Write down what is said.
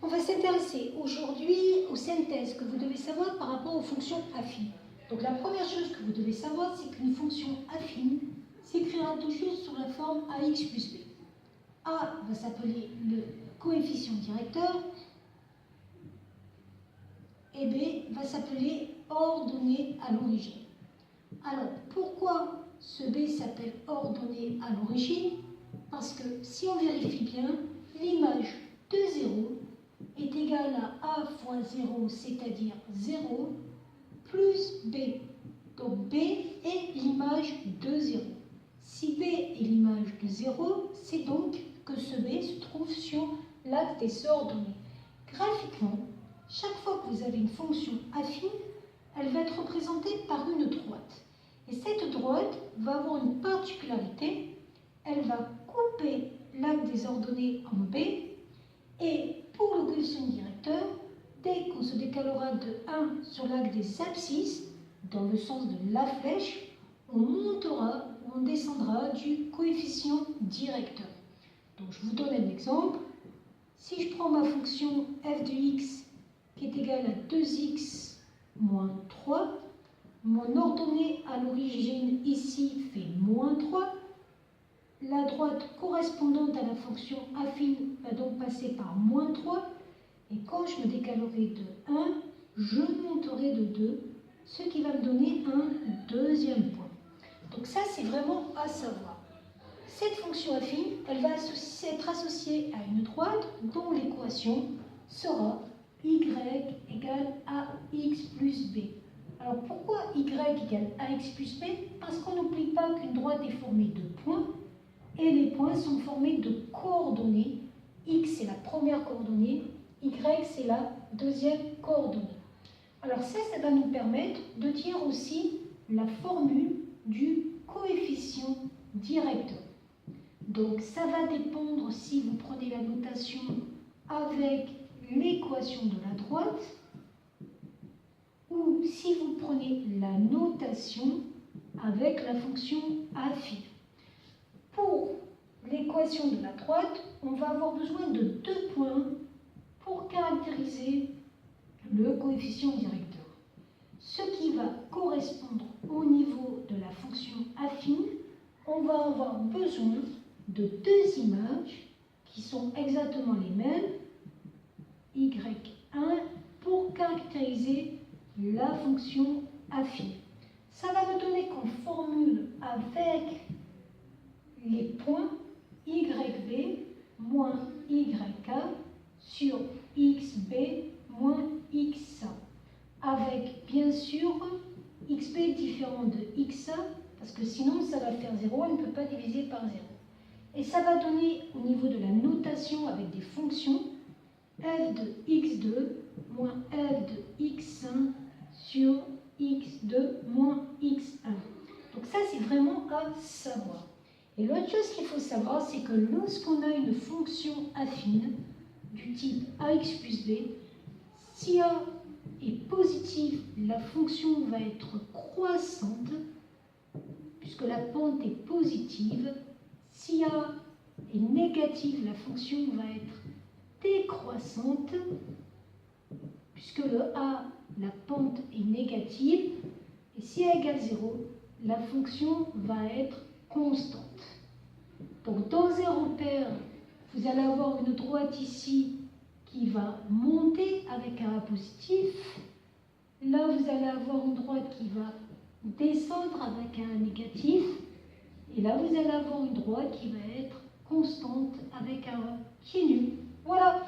On va s'intéresser aujourd'hui aux synthèses que vous devez savoir par rapport aux fonctions affines. Donc la première chose que vous devez savoir, c'est qu'une fonction affine s'écrira toujours sous la forme ax plus b. A va s'appeler le coefficient directeur et B va s'appeler ordonnée à l'origine. Alors pourquoi ce B s'appelle ordonnée à l'origine? Parce que si on vérifie bien, l'image de 0 est égale à A fois 0, c'est-à-dire 0, plus B. Donc B est l'image de 0. Si B est l'image de 0, c'est donc que ce B se trouve sur l'axe des ordonnées. Graphiquement, chaque fois que vous avez une fonction affine, elle va être représentée par une droite. Et cette droite va avoir une particularité, elle va couper l'axe des ordonnées en B, et pour le coefficient directeur, dès qu'on se décalera de 1 sur l'axe des abscisses, dans le sens de la flèche, on montera ou on descendra du coefficient directeur. Donc je vous donne un exemple. Si je prends ma fonction f de x qui est égale à 2x moins 3, mon ordonnée à l'origine ici fait moins 3. La droite correspondante à la fonction affine va donc passer par moins 3. Et quand je me décalerai de 1, je monterai de 2, ce qui va me donner un deuxième point. Donc ça, c'est vraiment à savoir. Cette fonction affine, elle va être associée à une droite dont l'équation sera y égale ax plus b. Alors pourquoi y égale ax plus b? Parce qu'on n'oublie pas qu'une droite est formée de points et les points sont formés de coordonnées. X c'est la première coordonnée, y c'est la deuxième coordonnée. Alors ça va nous permettre de dire aussi la formule du coefficient directeur. Donc ça va dépendre si vous prenez la notation avec l'équation de la droite ou si vous prenez la notation avec la fonction affine. Pour l'équation de la droite, on va avoir besoin de 2 points pour caractériser le coefficient directeur. Ce qui va correspondre au niveau de la fonction affine, on va avoir besoin de 2 images qui sont exactement les mêmes, y1, pour caractériser la fonction affine. Ça va me donner qu'on formule avec les points yb moins yk sur xb moins xa, avec bien sûr xb différent de xa, parce que sinon ça va faire 0, on ne peut pas diviser par 0. Et ça va donner au niveau de la notation avec des fonctions f de x2 moins f de x1 sur x2 moins x1. Donc ça c'est vraiment à savoir. Et l'autre chose qu'il faut savoir, c'est que lorsqu'on a une fonction affine du type ax plus b, si a est positif, la fonction va être croissante, puisque la pente est positive. Si a est négative, la fonction va être décroissante, puisque le a, la pente est négative. Et si a égale 0, la fonction va être constante. Donc dans un repère, vous allez avoir une droite ici qui va monter avec un A positif. Là, vous allez avoir une droite qui va descendre avec un A négatif. Et là, vous allez avoir une droite qui va être constante avec un A qui est nul. Voilà.